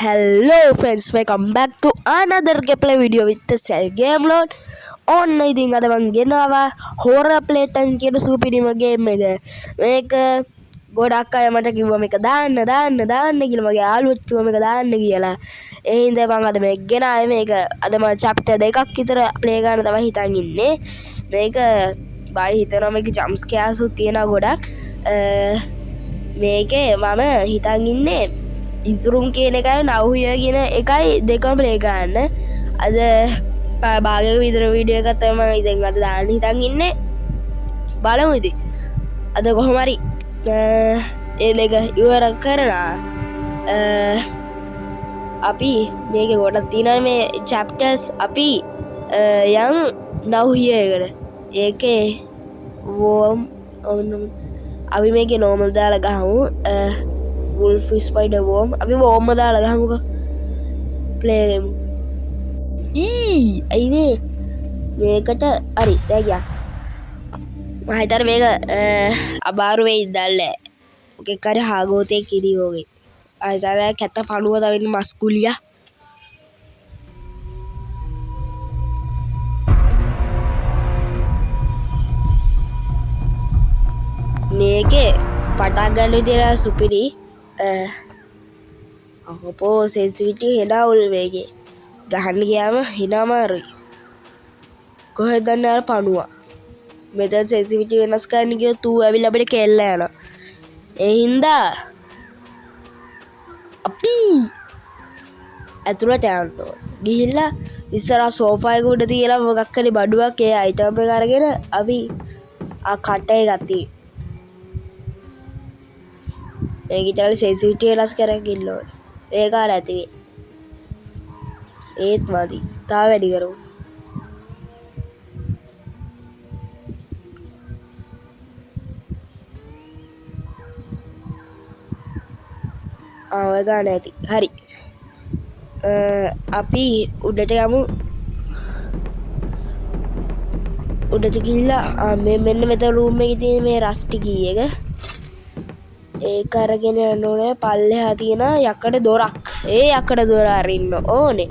Hello friends, welcome back to another gameplay video with the Cell Game Lord. ඔන්න ඉතින් අද මම ගෙනාවා horror playtime කියන සුපිරිම ගේම් එක. මේක ගොඩක් අය මට කිව්වා මේක දාන්න කියලා. මගේ යාළුවෝ කිව්වා මේක දාන්න කියලා. ඒ හින්දා මම අද මේක ගෙනාවේ. මේක අද මම chapter 2ක් විතර play ගන්න තමයි හිතන් ඉන්නේ. මේක බයි හිතනවා මේක jump scares උත් තියෙනවා ගොඩක්. මේකේ මම හිතන් ඉන්නේ ඉසුරුම් කියන එකයි නව්හිය කියන එකයි දෙකම ප්ලේ කරන්න. අද භාගයක විතර වීඩියෝ එකක් තමයි මම ඉතින් අද දාන්න හිතන් ඉන්නේ. බලමු ඉතින්. අද කොහොම හරි ඒ දෙක ඉවර කරලා අපි මේකේ ගොඩක් තියෙනවා මේ chapters අපි යන් නව්හිය එකට. ඒකේ වෝම් අපි මේකේ normal දාලා ගහමු. Wolf spider worm අපි worm දාලා ගහමුකෝ play කරමු අයිනේ මේකට හරි දැන් ගියා මම හිතන්නේ මේක අමාරු වෙයි දැල්ලේ ඔකේ කරේ හාගෝතේ කිරියෝගේ අයිතර කැත පණුව දවෙන්න මස්කුලියා මේකේ පටන් ගන්න විදියට සුපිරි අපෝ සෙන්සිටිවිටි හෙඩවුල් මේකේ ගහන්න ගියාම හිනාමාරුයි කොහෙද දන්නේ අර පණුවා මෙතන සෙන්සිටිවිටි වෙනස් කරන්න ගියොත් ඌ ඇවිල්ලා අපිට කෙල්ල යනවා ඒ හින්දා අපි ඇතුළට යන්න ඕන ගිහිල්ලා ඉස්සරහා සෝෆා එක උඩ තියලා මොකක් හරි බඩුවක් ඒ අයිටම් එක අරගෙන අපි කටේ ගත්තා ඒකිටල සෙන්සිටිවිටි වෙනස් කරගෙන ඉන්න ඕනේ. ඒක ආර ඇති වේ. ඒත් මදි. තා වැඩි කරමු. ඔය ගන්න ඇති. හරි. අපි උඩට යමු. උඩට ගිහිල්ලා මෙන්න මෙතන රූම් එකේ තියෙන මේ රස්ටි කී එක ඒක අරගෙන යන්න ඕනේ පල්ලෙහා තියෙන යකඩ දොරක්. ඒ යකඩ දොර අරින්න ඕනේ.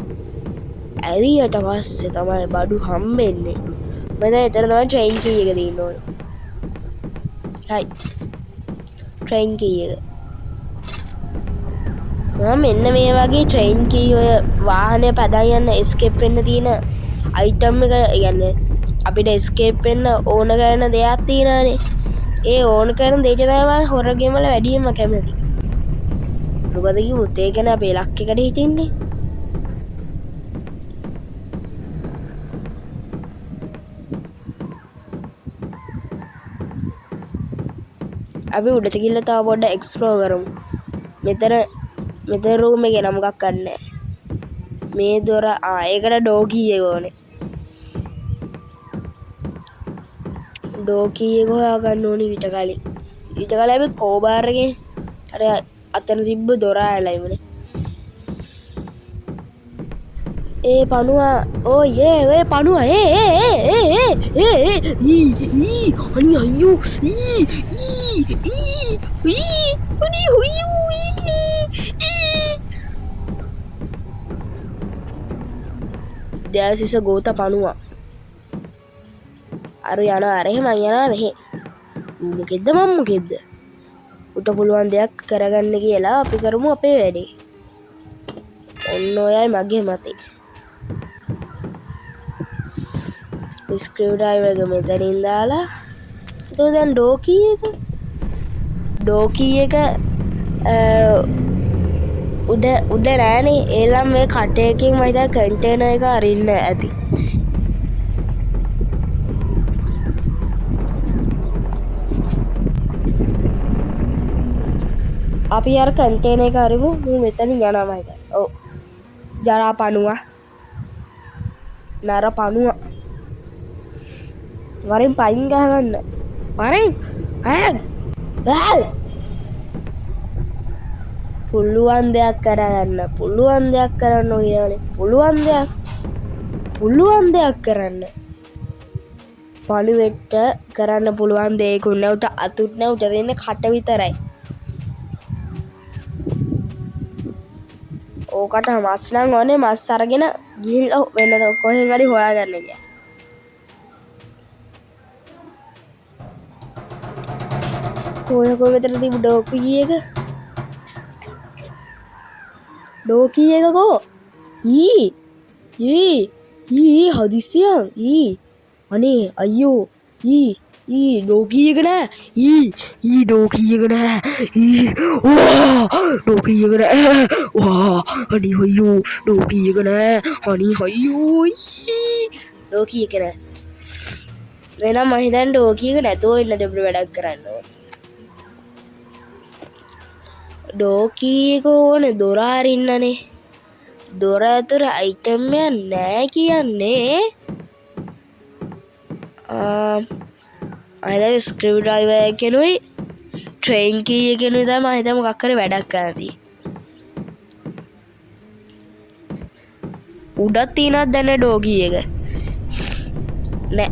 ඇරියට පස්සේ තමයි බඩු හම්බෙන්නේ. මම දැන් එතන තමයි ට්‍රේන් කී එක දෙන්න ඕනේ. හයි. ට්‍රේන් කී එක. මෙන්න මේ වගේ ට්‍රේන් කී ඔය වාහනේ පදන් යන එස්කේප් වෙන්න තියෙන අයිටම් එක කියන්නේ අපිට එස්කේප් වෙන්න ඕන කරන දෙයක් තියෙනවානේ. ඒ ඕන කරන දෙයට තමයි හොරර් ගේම් වල වැඩියෙන්ම කැමති. මොකද කිව්වොත් ඒකනේ අපේ ලක් එකට හිටින්නේ. අපි උඩට ගිහලා තව පොඩ්ඩක් එක්ස්ප්ලෝර් කරමු. මෙතන රූම් එකේ නම් මොකක් නැහැ. මේ දොර ඒකට ඩෝගී එක ඕනේ. ඩෝකී එක හොයාගන්න ඕනි ඊට කලින්. ඊට කලින් අපි කෝබාර් එකේ අර අතන තිබ්බ දොර ආලා ඉවනේ. ඒ පණුවා ඕ යේ ඔය පණුවා අනි අයියෝ අනි හොයියෝ දැසිස ගෝත පණුවා අර යනවා අර එහෙම යනවා මෙහෙ මොකෙද්ද මම මොකෙද්ද උට පුළුවන් දෙයක් කරගන්න කියලා අපි කරමු අපේ වැඩේ ඔන්න ඔයයි මගේ මතේ ස්ක්‍රිව් ඩ්‍රයිවර් එක මෙතනින් දාලා එතකොට දැන් ඩෝකී එක උඩ නෑනේ ඒලම් මේ කටයකින් මම හිතා කන්ටේනර් එක අරින්න ඇති අපි අර කන්ටේනර් එක අරමු මම මෙතන යනවා මම හිතා. ඔව්. ජරා පණුවා. නර පණුවා. වරින් පයින් ගහගන්න. වරින්. පුළුවන් දෙයක් කරගන්න. පුළුවන් දෙයක් කරන්න ඕනේ. පුළුවන් දෙයක් කරන්න. පණුවෙක්ට කරන්න පුළුවන් දෙයක් උන්න උට අතුත් නෑ උට දෙන්නේ කට විතරයි. ඕකට මස් නම් ඕනේ මස් අරගෙන ගිහිල්ලා වෙන කොහෙන් හරි හොයාගන්න ගියා. කොහේ මෙතන තිබු ඩෝකී එක? ඩෝකී එක කෝ? හදිසියන් අනේ අයියෝ ඩෝකී එක නෑ ඩෝකී එක නෑ ඩෝකී එක නෑ අනේ අයියෝ ඩෝකී එක නෑ අනේ අයියෝ ඩෝකී එක නෑ එනම් මම හිතන්නේ ඩෝකී එක නැතුව ඉන්න දෙබ්බ වැඩක් කරන්න ඕනේ. ඩෝකී එක ඕනේ දොර අරින්නනේ. දොර ඇතුළේ අයිටම් එකක් නෑ කියන්නේ අයිද ස්ක්‍රිව් ඩ්‍රයිවර් එකෙනුයි ට්‍රේන් කී එකෙනුයි තමයි මම හිතන්නේ මොකක් හරි වැඩක් කරන්නේ. උඩක් තියෙනවද දැන් ඩෝගී එක? නෑ.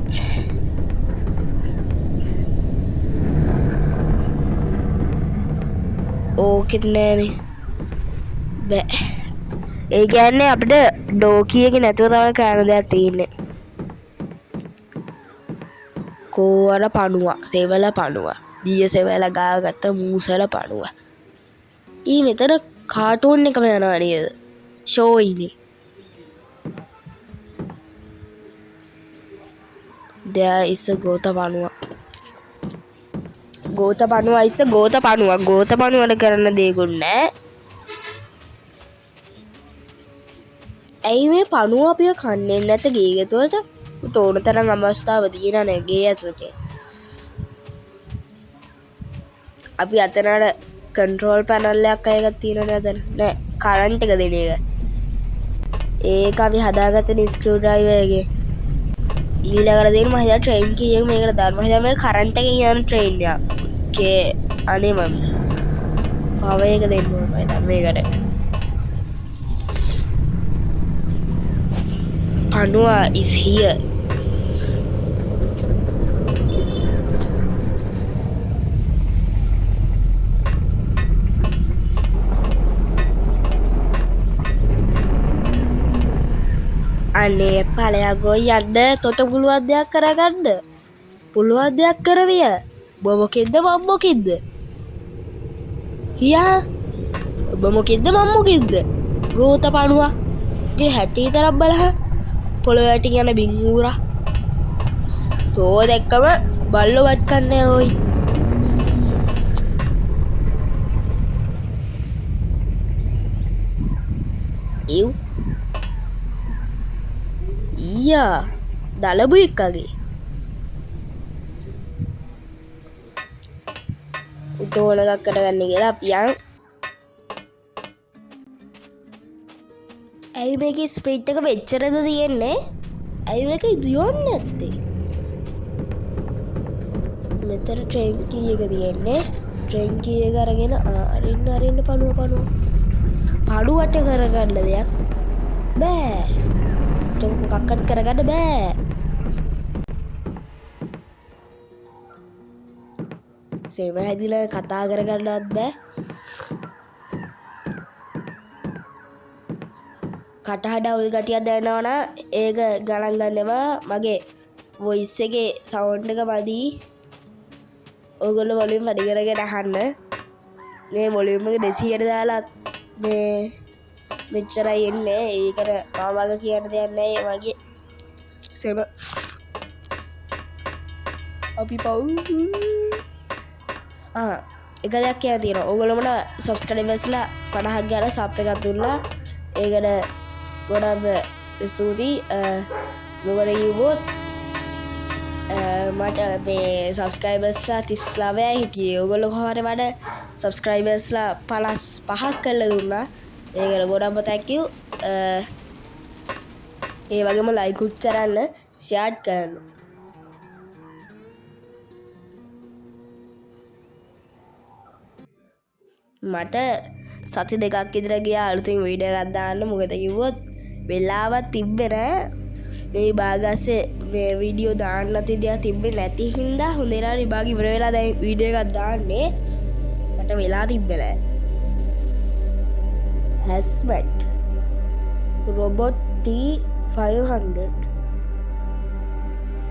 ඕකෙත් නෑනේ. බෑ. ඒ කියන්නේ අපිට ඩෝකී එක නැතුව තමයි කරන්න දෙයක් තියෙන්නේ. කෝවර පණුවා, සෙවල පණුවා, දිය සෙවල ගාගත්ත මූසල පණුවා. මෙතන කාටූන් එකම යනවා නේද? ෂෝ ඉනේ. There is a ගෝත පණුවා. ගෝත පණුවා ඉස්ස ගෝත පණුවා. ගෝත පණුවල කරන්න දෙයක්වත් නැහැ. ඇයි මේ පණුව අපිව කන්නේ නැත ගේ ඇතුළට? ඕන තරම් අවස්ථාව තියෙනවා නේ ගේ ඇතුළට. අපි අතනට කන්ට්‍රෝල් පැනල් එකක් අයගත් තියෙනවනේ අතන. නෑ කරන්ට් එක දෙන එක. ඒක අපි හදාගත්තනේ ස්ක්‍රූ ඩ්‍රයිවර් එකේ. ඊළඟට දෙන්න මම හිතා ට්‍රේන් කී එක මේකට දාන්න. මම හිතා මේ කරන්ට් එකෙන් යන ට්‍රේන් එක. අනේ මම පවර් එක දෙන්න ඕන මම හිතා මේකට. Panua is here. අනේ ඵලයගෝ යන්න තොට පුළුවන් දෙයක් කරගන්න. පුළුවන් දෙයක් කරවිය. මොකෙද්ද මම මොකෙද්ද? කියා ඔබ මොකෙද්ද මම මොකෙද්ද? ගෝත පණුවා. ගේ හැටි තරම් බලහ. පොළොව යටින් යන බිංගූරා. තෝ දැක්කම බල්ලෝ වත් කන්නේ ඔයි. ඊයා දලබු එක්කගේ. උටෝල එකක් කරගන්න කියලා අපි යන්. ඇයි මේකේ ස්පීඩ් එක මෙච්චරද තියෙන්නේ? ඇයි මේක ඉදියොන්නේ නැත්තේ? මෙතන ට්‍රේන් කී එක තියෙන්නේ. ට්‍රේන් කී එක අරගෙන අරින්න පණුවට කරගන්න දෙයක් බෑ. මොකක්වත් කරගන්න බෑ. සේම හැදිලා කතා කරගන්නවත් බෑ. කටහඬ අවුල් ගතියක් දැනෙනවනම් ඒක ගණන් ගන්නවා මගේ වොයිස් එකේ සවුන්ඩ් එක මදි. ඔයගොල්ලෝ වොලියුම් වැඩි කරගෙන අහන්න. මේ වොලියුම් එක 200ට දාලා මේ මෙච්චරයි එන්නේ. ඒකට මාමග කියන්න දෙයක් නැහැ. මගේ සෙම අපි පව් එක දෙයක් කියන්න තියෙනවා. ඔයගොල්ලෝමට සබ්ස්ක්‍රයිබර්ස්ලා 50ක් ගාලා සබ් එකක් දුන්නා. ඒකට ගොඩක් ස්තුතියි. මොකද කිව්වොත් මට මේ සබ්ස්ක්‍රයිබර්ස්ලා 39යි හිටියේ. ඔයගොල්ලෝ කොහොමද මට සබ්ස්ක්‍රයිබර්ස්ලා 55ක් කරලා දුන්නා. ඒකට ගොඩක්ම thank you. ඒ වගේම ලයික් උත් කරන්න, ෂෙයාර් කරන්න. මට සති දෙකක් විතර ගියා අලුතින් වීඩියෝ එකක් දාන්න. මොකද කිව්වොත් වෙලාවක් තිබ්බේ නෑ. මේ බාගස්සේ මේ වීඩියෝ දාන්න තියදී තිබ්බේ නැති හින්දා හොඳේලා විභාග ඉවර වෙලා දැන් වීඩියෝ එකක් දාන්නේ. මට වෙලා තිබ්බේ නෑ. හැස්මට් robot T500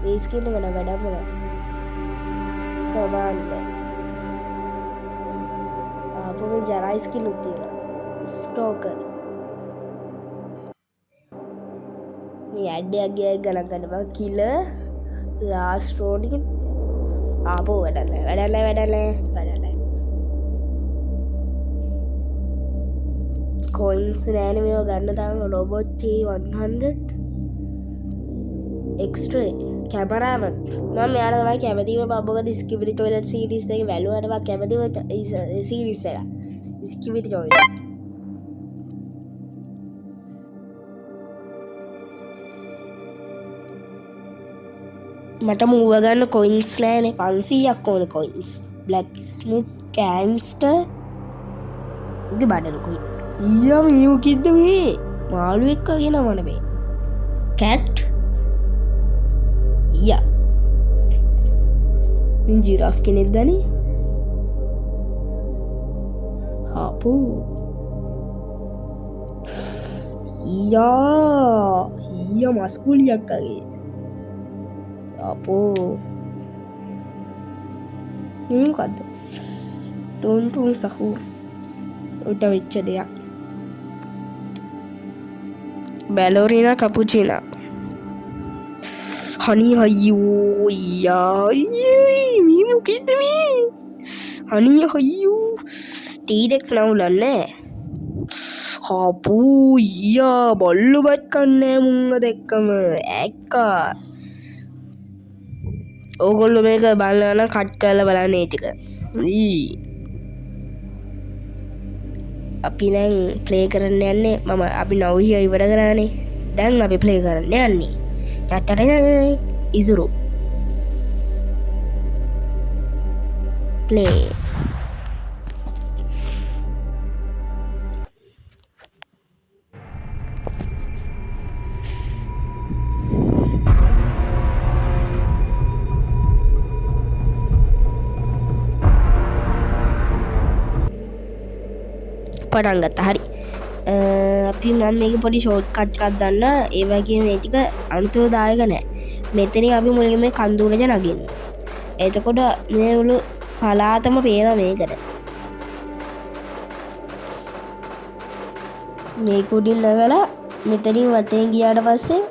ඒ ස්කින් එක නම් වැඩම නෑ කමාන්ඩර් ආපුවේ ජරයි ස්කින් උත් තියෙනවා ස්ටෝකර් මේ ඇඩ්ඩයක් ගිය ගණන් ගන්න බං කිලර් ලාස්ට් රෝඩ් එක ආපෝ වැඩන්නේ කොයින්ස් නෑනේ මේව ගන්න තාම රොබොට් T100 එක්ස්ට්‍රේ කැමරාමන් මම මෙයාට තමයි කැමතිම බබ්බක ඩිස්කවරි ටොයිලට් සීරීස් එක වැළුවනවා කැමතිම සීරීස් එක ඩිස්කවරි ටොයිලට් මට මූව ගන්න කොයින්ස් නෑනේ 500ක් ඕන කොයින්ස් බ්ලැක් ස්මිත් ගෑන්ග්ස්ටර් උගේ බඩලුකුයි ඊයා මේ මොකද්ද මේ මාළු එක්ක ගෙන මොන මේ කැට් ඊයා මින් ජිරාෆ් කෙනෙක් දනේ හාපු ඊයා මස්කුලියක් අගේ අපෝ මේ මොකද්ද ටොන්ටුන් සහූර් උට වෙච්ච දෙයක් බැලෝරිනා කපුචිනා හනි හයියෝ මේ මොකද්ද මේ හනි හයියෝ ටීරෙක්ස් නවුලන්නේ හපෝ ඊයා බල්ලු බත් කන්නේ මුංග දෙක්කම ඇක්කා ඕගොල්ලෝ මේක බලන්න නම් කට් කරලා බලන්න ඒ ටික අපි දැන් ප්ලේ කරන්න යන්නේ මම අපි නව්හිය ඉවර කරානේ දැන් අපි ප්ලේ කරන්න යන්නේ චට්ටට ඉසුරු ප්ලේ පටන් ගත්තා හරි අපි මම මේක පොඩි ෂෝට් කට් එකක් දන්න ඒ වගේ මේ ටික අනුතරදායක නැහැ මෙතනින් අපි මුලින්ම මේ කන්දුරජ නගින්න එතකොට මේ මුළු පලාතම පේනවා මේකට මේක උඩින් නගලා මෙතනින් වටෙන් ගියාට පස්සේ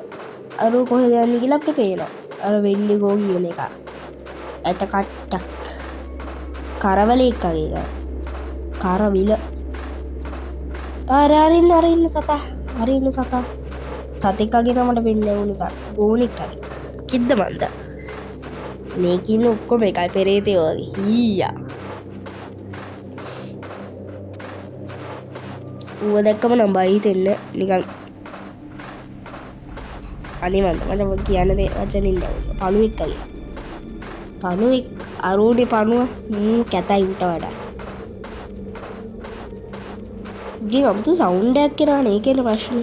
අර කොහෙද යන්නේ කියලා අපිට පේනවා අර වෙන්ඩිගෝ කියන එක ඇට කට්ටක් කරවලෙක් වගේ කරවිල අරන්න සතා හරින්න සතා සතෙක්කගෙන මට පෙන්න වුනික ගෝනික්කර කිද්ද මන්ද මේකින්න ඔක්කොම එකයි පෙරේතය වගේ ඊයා ඌව දැක්කම නම් බහිතෙන්න නිකන් අනිවන්ද මට කියන්න දේ වචනින් පණුවෙක් කගේ පණුවෙක් අරූඩි පණුව කැතයි උට වඩා ගේ අමුතු සවුන්ඩයක් කෙනාන ඒ කියන ප්‍රශ්න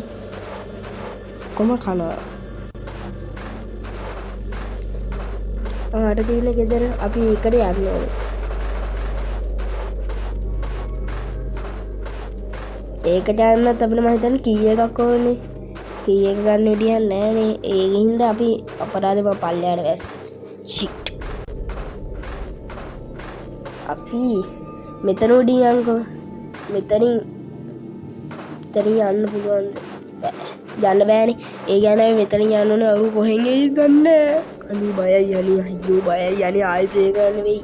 කොම කනවා අට තියන ගෙදර අපි ඒකට යන්න ඕන ඒකට යන්න අපිට මහිතන කීය එකක් ඕනේ කීය එක ගන්න විදිහක් නෑනේ ඒක හින්දා අපි අපරාධම පල්ලයට වැස්ස ෂිට් අපි මෙතන උඩින් යන්කෝ මෙතනින් යන්න පුළුවන්ද යන්න බෑනේ ඒ ගැන මෙතනින් යන්න ඕනේ අරු කොහෙන් එයි ගන්න අනි බයයි යනි අයියෝ බයයි යනි ආයි ප්ලේ කරන්න වෙයි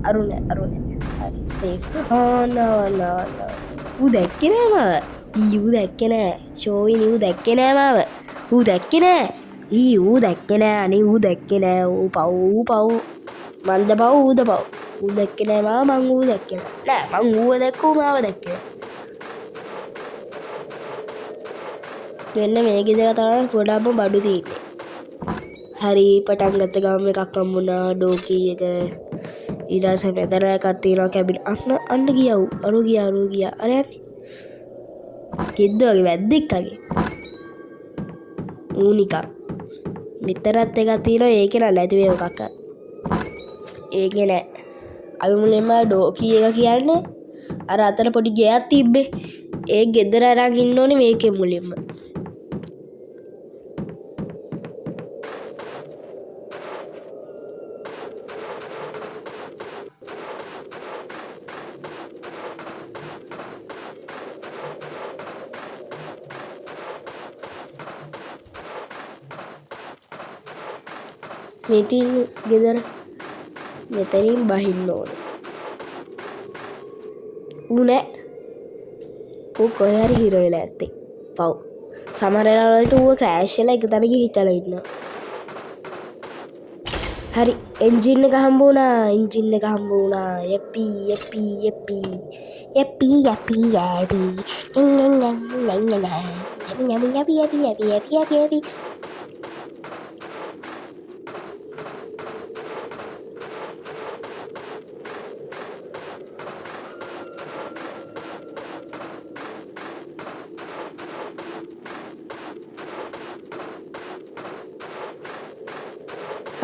අරු නෑ හරි සේෆ් ඌ දැක්කේ නෑ මාව ඌ දැක්කේ නෑ ෂෝයි ඌ දැක්කේ නෑ මාව ඌ දැක්කේ නෑ ඌ දැක්කේ නෑ අනේ ඌ දැක්කේ නෑ ඌ පව් මන්ද පව් ඌද පව් ඌ දැක්කේ නෑ මාව මං ඌ දැක්කේ නෑ මං ඌව දැක්කෝ මාව දැක්කේ මෙන්න මේ ගෙදර තමයි ගොඩක්ම බඩු තියෙන්නේ හරි පටන් ගත්ත ගාම එකක් හම්බුණා ඩෝකී එක ඊට පස්සේ මෙතන එකක් තියෙනවා කැබින් අන්න ගියා අරු ගියා අර යන්නේ කිද්ද වගේ වැද්දෙක් වගේ ඌ නිකන් විතරත් එකක් තියෙනවා ඒකේ නැති වේ මොකක්ද ඒකේ නෑ අපි මුලින්ම ඩෝකී එක කියන්නේ අර අතන පොඩි ගෙයක් තිබ්බේ ඒ ගෙදර අරන් ඉන්න ඕනේ මේකේ මුලින්ම. මෙතින් ගෙදර මෙතනින් බහින්න ඕනේ. ඌ නෑ. ඌ කොහේ හරි හිර වෙලා ඇත්තේ. පව්. සමහර වෙලාවලට ඌව ක්‍රෑෂ් වෙලා එක තැනක හිටලා ඉන්නවා. හරි එන්ජින් එක හම්බ වුණා. එන්ජින් එක හම්බ වුණා. යපි යපි යපි යපි යපි යපි යපි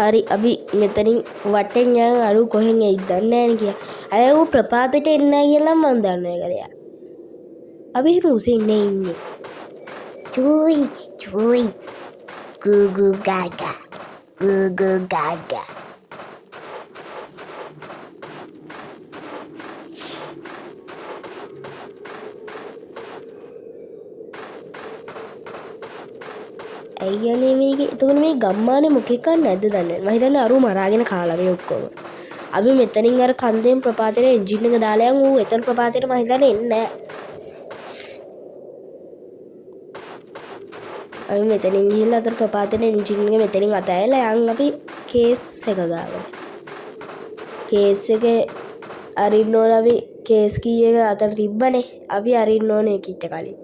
හරි අපි මෙතනින් වටෙන් යන අරු කොහෙන් එයිද දන්නේ නැහැ නේ. අය ඌ ප්‍රපාතයට එන්නයි කියලා මම දන්නේ කරයා. අපි රුසින් ඉන්නේ. චුයි චුයි ගුගු ගාගා ගුගු ගාගා. අයියනේ මේක එතකොට මේ ගම්මානේ මොකෙක් ගන්න නැද්ද දන්නේ නැහැ. මම හිතන්නේ අරු මරාගෙන කාලා මේ ඔක්කොම. අපි මෙතනින් අර කන්දෙන් ප්‍රපාතයට එන්ජින් එක දාලා යන් ඌ එතන ප්‍රපාතයට මම හිතන්නේ එන්නේ නැහැ. අපි මෙතනින් ගිහිල්ලා අතර ප්‍රපාතයට එන්ජින් එක මෙතනින් අතෑරලා යන් අපි කේස් එක ගාවට. කේස් එක අරින්න ඕන අපි කේස් කී එක අතර තිබ්බනේ. අපි අරින්න ඕනේ කිට කලින්.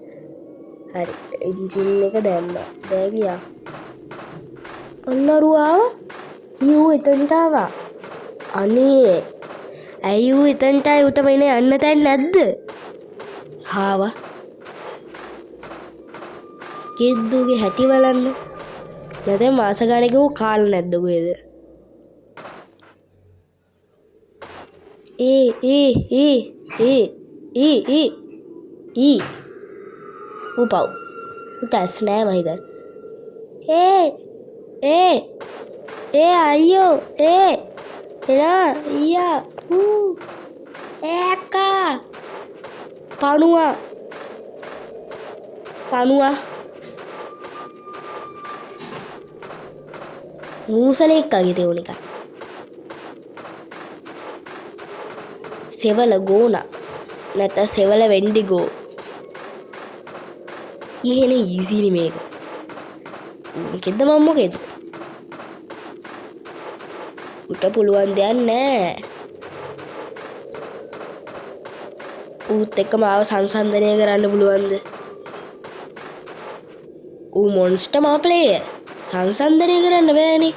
හරි එන්ජින් එක දැම්මා. දැන් ගියා. ඔන්න අරු ආවා. ඌ එතනට ආවා. අනේ ඇයි ඌ එතනට උට මෙන්න යන්න තැන් නැද්ද? ආවා. කිද්දුගේ හැටි බලන්න. නැත්නම් මාස ගානක ඌ කාලා නැද්ද කොහෙද? උපව් උටස් නෑ මහිතන්. අයියෝ එලා ඊයා අක්කා පණුවා මූසලෙක් වගේ තේරුණ එක. සෙවල ගෝනා නැත්නම් සෙවල වෙන්ඩිගෝ. ඊහෙනේ ඊසිනේ මේක. මොකෙද්ද මම මොකෙද්ද? උට පුළුවන් දෙයක් නෑ. ඌත් එක්කම ආව සංසන්දනය කරන්න පුළුවන්ද? ඌ මොන්ස්ටර් මා ප්ලේයර්. සංසන්දනය කරන්න බෑනේ.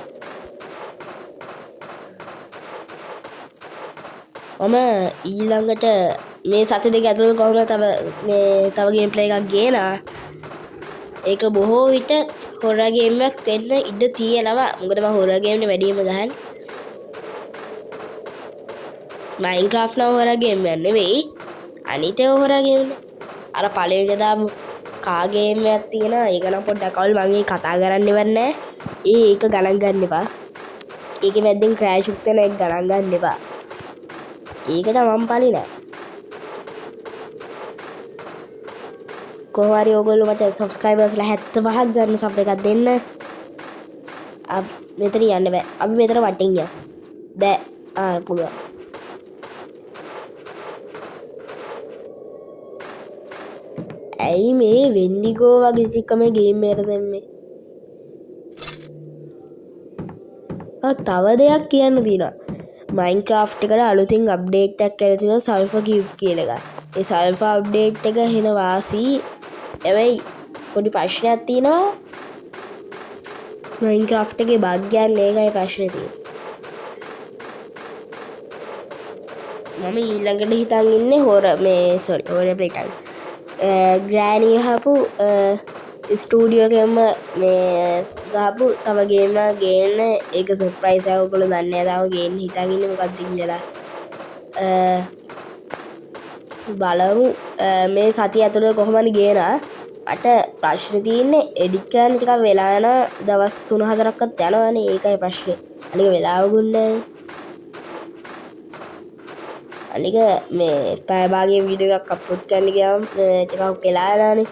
මම ඊළඟට මේ සති දෙක ඇතුළත කොහොමද තව ගේම් ප්ලේ එකක් ගේනවා. ඒක බොහෝ විට හොරර් ගේම් එකක් වෙන්න ඉඩ තියෙනවා. මොකද මම හොරර් ගේම් නේ වැඩිම ගහන්නේ. මයින්ක්‍රාෆ්ට් නම් හොරර් ගේම් එකක් නෙවෙයි. අනිත් ඒවා හොරර් ගේම් නේ. අර පළවෙනි දාපු කා ගේම් එකක් තියෙනවා. ඒක නම් පොඩ්ඩක් අවුල්. මම ඒක කතා කරන්න ඉවර නෑ. ඒක ගණන් ගන්න එපා. ඒකේ මැද්දෙන් ක්‍රෑෂ් උත් වෙන එක ගණන් ගන්න එපා. ඒකට මම පලි නෑ. කොහොම හරි ඔයගොල්ලෝ මට සබ්ස්ක්‍රයිබර්ස්ලා 75ක් ගන්න සබ් එකක් දෙන්න. මෙතන යන්න බෑ. අපි මෙතන වටින් යන්න. බෑ. පුළුවන්. ඇයි මේ වෙන්ඩිගෝ වගේ සිකම ගේම් එකට දැම්මේ? තව දෙයක් කියන්න තියෙනවා. මයින්ක්‍රාෆ්ට් එකට අලුතින් අප්ඩේට් එකක් කරලා තියෙනවා සල්ෆර් කියුබ් කියලා එකක්. ඒ සල්ෆර් අප්ඩේට් එක හෙන වාසී. හැබැයි පොඩි ප්‍රශ්නයක් තියෙනවා. මයින්ක්‍රාෆ්ට් එකේ බග් ගන්න ඒකයි ප්‍රශ්නේ තියෙන්නේ. මම ඊළඟට හිතන් ඉන්නේ හොරර් ප්ලේ එකක්. ග්‍රෑනි ගහපු ස්ටූඩියෝ එකෙන්ම මේ ගහපු තව ගේම් එකක් ගේන්න. ඒක සර්ප්‍රයිස් එකක්. ඔයගොල්ලෝ දන්නේ නැහැ තාම ගේන්න හිතන් ඉන්නේ මොකක්ද කියලා. බලමු මේ සතිය ඇතුළේ කොහොමද ගේනා මට ප්‍රශ්නේ තියෙන්නේ එඩිට් කරන්න ටිකක් වෙලා යන දවස් 3-4ක්වත් යනවානේ ඒකයි ප්‍රශ්නේ අනික වෙලාවකුත් නැහැ අනික මේ පැය භාගයේ වීඩියෝ එකක් අප්ලෝඩ් කරන්න ගියාම ටිකක් වෙලා යනවානේ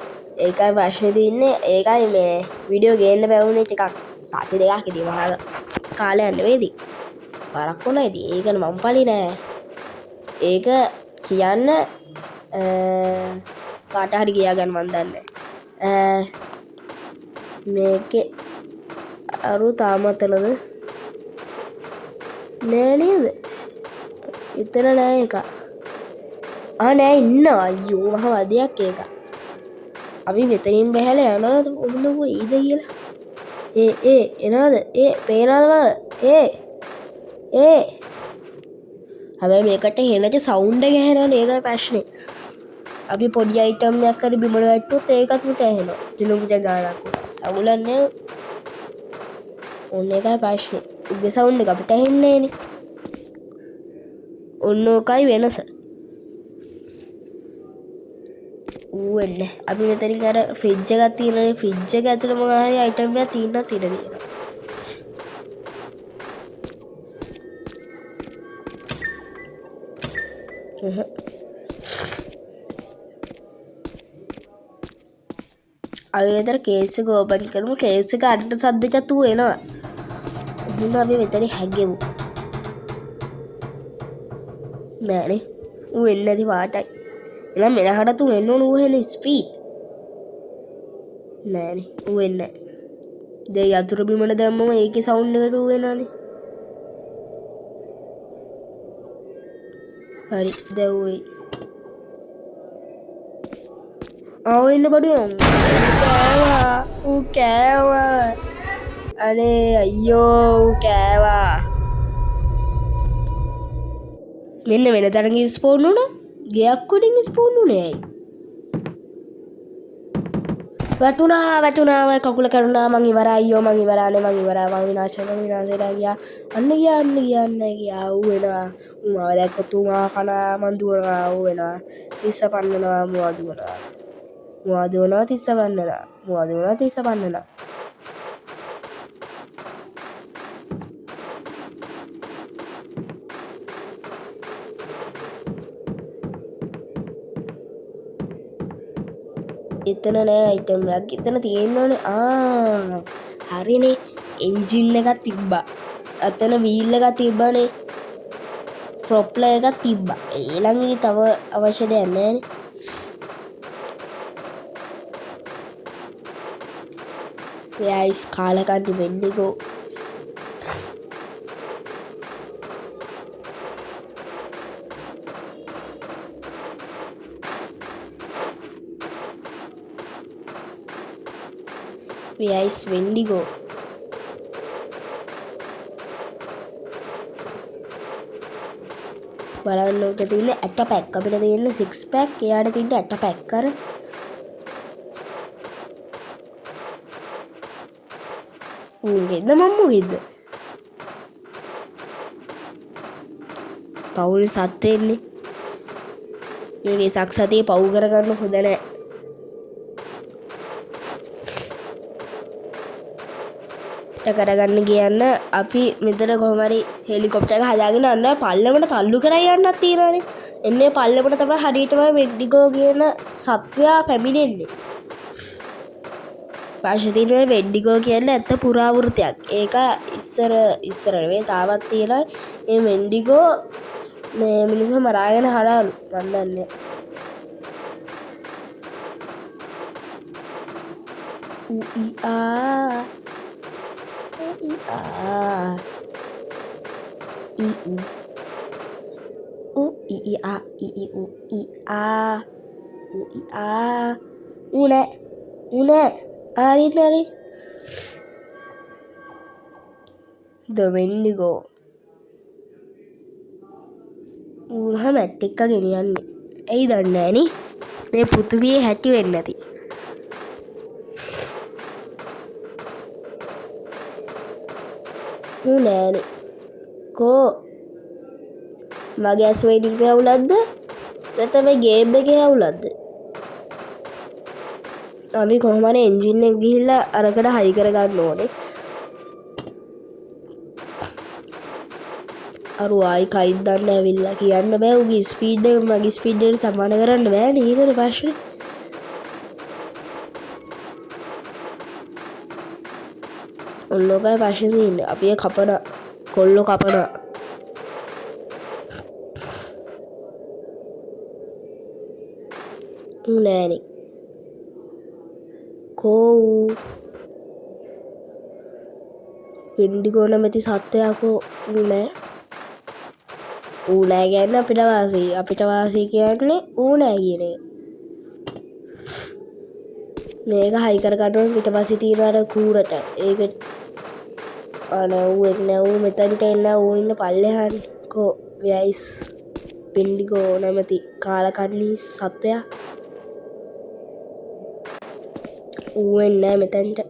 ඒකයි ප්‍රශ්නේ තියෙන්නේ ඒකයි මේ වීඩියෝ ගේන්න බැවුනේ ටිකක් සති දෙකක් ඉතින් මහා කාලයක් නෙවෙයිද බරක් වුණා ඉතින් ඒකනේ මම පලි නෑ ඒක කියන්න කාට හරි කියා ගන්න මන් දන්නේ මේකේ අරු තාමතලද නෑ නේද එතන නෑ එක නෑ ඉන්න අයියෝ මහ වදයක් ඒක අපි මෙතනින් බහැලා යනවාද ඔන්නකෝ ඊද කියලා එනවාද පේනවාද මම හැබැයි මේකට හෙනට සවුන්ඩ් එක ඇහෙනවනේ ඒකයි ප්‍රශ්නේ අපි පොඩි අයිටම් එකක් හරි බිමට වැටුවොත් ඒකත් මුට ඇහෙනවා දිනුකට ගානක් අවුලන්නේ ඔන්න එකයි ප්‍රශ්නේ උගේ සවුන්ඩ් එක අපිට ඇහෙන්නේ නෑනේ ඔන්න ඔකයි වෙනස වෙන්නේ අපි මෙතනින් අර ෆ්‍රිජ් එකක් තියෙනනේ ෆ්‍රිජ් එක ඇතුලේ මොනවා හරි අයිටම් එකක් තියෙනවා තියෙනවා අපි මෙතන කේස් එක ඕපන් කරමු කේස් එක අඩට සද්ද චතු වෙනවා එහෙනම් අපි මෙතන හැගෙමු නෑනේ ඌ එන්නේ නැති වාටයි එහෙනම් මෙලහට තු එන්න ඕන ඌ එන ස්පීඩ් නෑනේ ඌ එන්නේ නැහැ දැන් යතුරු බිමට දැම්මම ඒකේ සවුන්ඩ් එකට ඌ එනවානේ හරි දැන් ඌ එන්න බඩුවම් ඌ කෑවා අනේ අයියෝ ඌ කෑවා මෙන්න වෙන තරග ස්පෝන් වුණා ගයක් උඩින් ස්පෝන් වුණේ ඇයි වැටුණා කකුල කැඩුණා මං ඉවරයි අයියෝ මං ඉවරයි මං විනාශලා ගියා අන්න ගියා ඌ වෙනවා ඌ මාව දැක්කොත් ඌ මාව කනවා මං දුවනවා ඌ වෙනවා තිස්ස පන්නනවා මුවා දුවනවා තිස්ස පන්නනවා එතන නෑ අයිටම් එකක් එතන තියෙනවනේ හරිනේ එන්ජින් එකක් තිබ්බා අතන වීල් එකක් තිබ්බනේ ප්‍රොප්ලර් එකක් තිබ්බා ඊළඟ ඉතින් තව අවශ්‍ය දෙයක් නෑනේ guys කාලකන්ටි වෙන්නිකෝ guys Wendigo බලන්න ඔක තියෙන ඇට පැක් අපිට තියෙන 6 පැක් එයාට තියෙන ඇට පැක් කර උන්ගෙද මම්මුගෙද පවුල් සත්වෙන්නේ මේ වෙසක් සතියේ පව් කරගන්න හොඳ නෑ කරගන්න කියන්න අපි මෙතන කොහොම හරි හෙලිකොප්ටර් එක හදාගෙන යන්න පල්ලමට තල්ලු කරලා යන්නත් තියෙනවානේ එන්නේ පල්ලමට තමයි හරියටම වෙන්ඩිගෝ කියන සත්වයා පැමිණෙන්නේ පාෂතිනේ වෙන්ඩිගෝ කියන්නේ ඇත්ත පුරාවෘතයක් ඒක ඉස්සර නෙවෙයි තාමත් තියෙනවා මේ වෙන්ඩිගෝ මේ මිනිස්සු මරාගෙන හරවලු මන් දන්නේ Ari The Wendigo උන්හ මැට් එක ගෙනියන්නේ ඇයි දන්නේ නෑනේ මේ පෘථිවියේ හැටි වෙන්නේ නැති නෑනේ කෝ මගේ ඇස් වෙඩි පැවුලක්ද නැත්නම් මේ ගේම් එකේ අවුලක්ද? අපි කොහොම හරි එන්ජින් එක ගිහිල්ලා අරකට හයි කරගන්න ඕනේ. අර ආයි කයින් දන්න ඇවිල්ලා කියන්න බෑ උගේ ස්පීඩ් එක මගේ ස්පීඩ් එකට සමාන කරන්න බෑනේ ඒකනේ ප්‍රශ්නේ. ඔන්නෝකයි ප්‍රශ්නේ තියෙන්නේ. අපි කපන කොල්ලෝ කපන නෑනේ. කෝ ඉන්ඩිගෝ නැමැති සත්වයාකෝ නෑ. ඌ නෑ කියන්නේ අපිට වාසී. අපිට වාසී කියන්නේ ඌ නෑ කියන එක. මේක හයි කර ගන්න ඕනේ පිටපස්සේ තියෙන අර කූරට. ඒක අනේ ඌ එන්නේ ඌ මෙතනට එන්න ඌ ඉන්න පල්ලෙහානේ. කෝ වයිස් ඉන්ඩිගෝ නැමැති කාලකන්ණි සත්වයා. ඌ එන්නේ නෑ මෙතනට.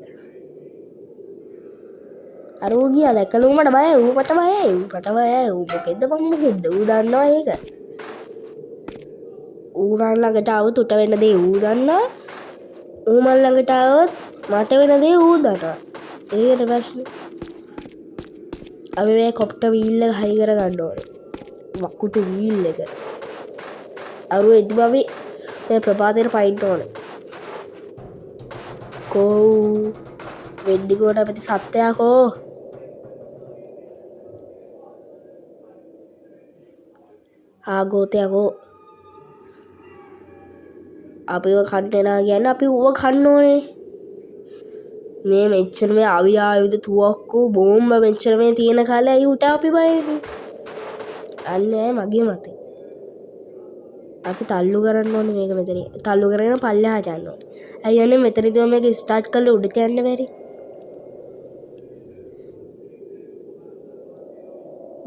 අර ඌ ගියා දැකලා ඌ මට බයයි. ඌ මට බයයි. ඌ මොකෙද්ද මොකෙද්ද ඌ දන්නවා ඒක. ඌ ළඟට આવුත් උට වෙන දේ ඌ දන්නවා. ඌ මල් ළඟට આવුත් මට වෙන දේ ඌ දන්නවා. ඒකට ප්‍රශ්නේ. අපි මේ කොප්ටර් වීල් එක හයි කර ගන්න ඕනේ. වකුටු වීල් එක. අර එද්දිම අපි මේ ප්‍රපාතේට පයින්න ඕනේ. කෝ වෙඩ්ඩිගෝට අපිට සත්‍යයක් කෝ. ආගෝතයකෝ අපිව කන්ටෙනා කියන්නේ අපි ඌව කන්න ඕනේ. මේ මෙච්චර මේ අවි ආයුධ තුවක්කු බෝම්බ මෙච්චර මේ තියෙන කාලේ අයි උට අපි බයනේ. අන්නේ මගේ මතේ. අපි තල්ලු කරන්න ඕනේ මේක මෙතන. තල්ලු කරගෙන පල්ලෙහාට යන්න ඕනේ. අයියෝ නේ මෙතනදී මේක ස්ටාර්ට් කරලා උඩට යන්න බැරි.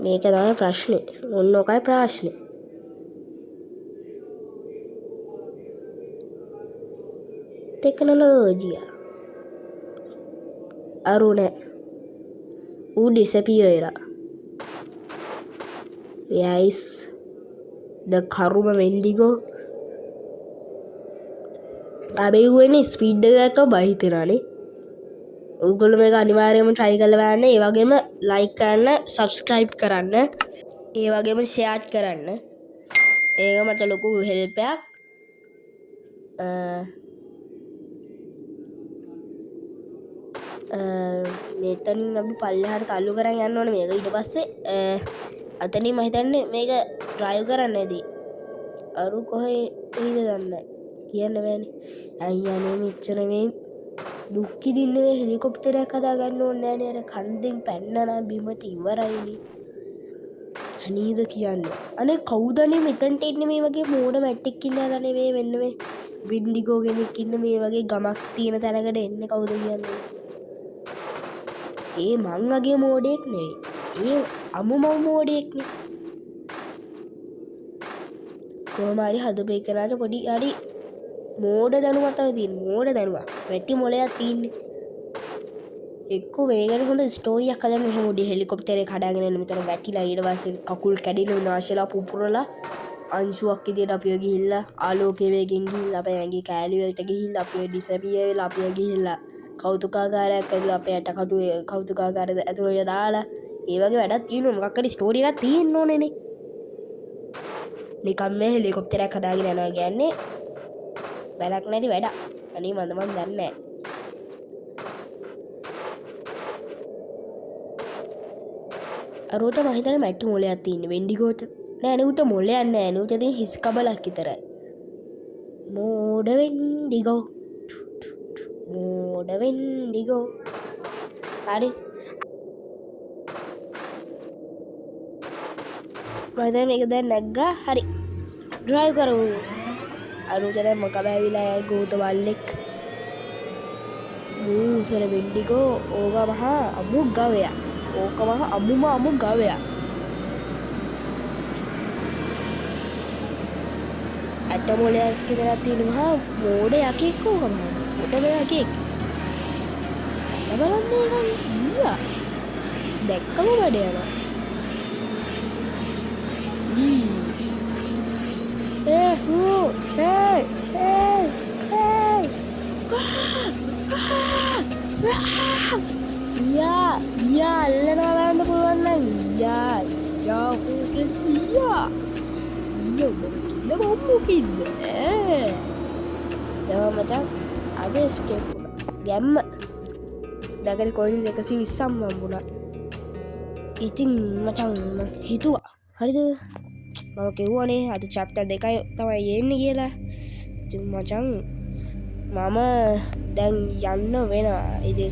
මේක තමයි ප්‍රශ්නේ. ඔන්න ඔකයි ප්‍රශ්නේ. ටෙක්නොලොජියා අරුණ ඌ ඩිසපියර් වෙලා. යයිස් ද කරුම වෙන්ඩිගෝ අබෙව්වෙන්නේ ස්පීඩ් එක ගත්තොත් බය හිතෙනවානේ. ඔයගොල්ලෝ මේක අනිවාර්යයෙන්ම try කරලා බලන්න. ඒ වගේම like කරන්න, subscribe කරන්න, ඒ වගේම share කරන්න. ඒක මට ලොකු help එකක්. මෙතනින් අපි පල්ලෙහාට තල්ලු කරන් යන්න ඕනේ මේක. ඊට පස්සේ අතනින් මම හිතන්නේ මේක drive කරන්න ඇති. අරු කොහේ ඉඳ දන්නේ කියන්න බෑනේ. අයියානේ මෙච්චර මේ දුක්කි දින්නේ මේ හෙලිකොප්ටරයක් හදා ගන්න ඕනේ නෑනේ. අර කන්දෙන් පැන්නනා බිමට ඉවරයිනේ. අනීද කියන්නේ. අනේ කවුදනේ මෙතනට ඉන්නේ මේ වගේ මෝඩ මැට්ටික් ඉන්න හදනේ මේ මෙන්න මේ වින්ඩිගෝ කෙනෙක් ඉන්න මේ වගේ ගමක් තියෙන තැනකට එන්නේ කවුද කියන්නේ? ඒ මං වගේ මෝඩයෙක් නෙවෙයි. ඒ අමුමව මෝඩයෙක්නේ. කොහොම හරි හදපු එකනට පොඩි හරි මෝඩ දැනුමක් තමයි තියෙන්නේ. මෝඩ දැනුමක්. වැටි මොලයක් තියෙන්නේ. එක්ක මේකට හොඳ ස්ටෝරියක් හදන්න මෙහෙම උඩ හෙලිකොප්ටරේ කඩාගෙන එන මෙතන වැටිලා ඊට පස්සේ කකුල් කැඩිලා විනාශලා පුපුරලා අංශුවක් විදියට අපිව ගිහිල්ලා ආලෝකයේ වේගෙන් ගිහිල්ලා අපේ ඇඟේ කෑලි වලට ගිහිල්ලා අපිව ඩිසපියර් වෙලා අපිව ගිහිල්ලා කෞතුකාගාරයක් ඇතුළේ අපේ ඇටකටුවේ කෞතුකාගාරය ඇතුළේ දාලා ඒ වගේ වැඩක් තියෙනවා. මොකක් හරි ස්ටෝරි එකක් තියෙන්න ඕනේනේ. නිකම් මේ හෙලිකොප්ටරයක් හදාගෙන යනවා කියන්නේ වැඩක් නැති වැඩක්. අනේ මම දන්නේ නැහැ. අරෝට මම හිතන්නේ මැට්ටු මොලයක් තියෙන්නේ වෙන්ඩිගෝට. නෑ නේ උට මොලයක් නෑ නේ. උට තියෙන හිස් කබලක් විතරයි. මෝඩ වෙන්ඩිගෝ. මෝඩ වෙන්ඩිගෝ. හරි. මම මේක දැන් නැග්ගා. හරි. ඩ්‍රයිව් කරමු. අරෝට දැන් මොකද ඇවිල්ලා යයි ගෝත වල්ලෙක්. මූසර වෙන්ඩිගෝ ඕවා මහා අමු ගවයා. ඕක මහා අමු ගවයා. ඇට මොලයක් විතරක් තියෙන මහා මෝඩ යකෙක් ඕක මහා. මොඩ යකෙක්. බලන්නේ කන්නේ ඊයා. දැක්කම වැඩ යනවා. යා අල්ලනවා බලන්න පුළුවන් නම් යා ඕකේ යා ඔබ මොකකින්ද මචං අද ස්කේප් ගැම්ම දැකට කොයින්ස් 120ක් වම්බුණා. ඉතින් මචං හිතුවා හරිද මම කිව්වනේ අද චැප්ටර් 2යි තමයි යන්නේ කියලා. ඉතින් මචං මම දැන් යන්න වෙනවා. ඉතින්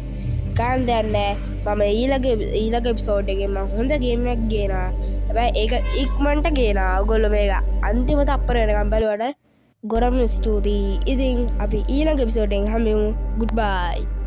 කාන් දැන්නේ මම ඊළඟ එපිසෝඩ් එකේ මම හොඳ ගේම් එකක් ගේනවා. හැබැයි ඒක ඉක්මනට ගේනවා. ඔයගොල්ලෝ මේක අන්තිම තප්පර වෙනකම් බලුවට ගොඩම ස්තුතියි. ඉතින් අපි ඊළඟ එපිසෝඩ් එකෙන් හම්බෙමු. goodbye.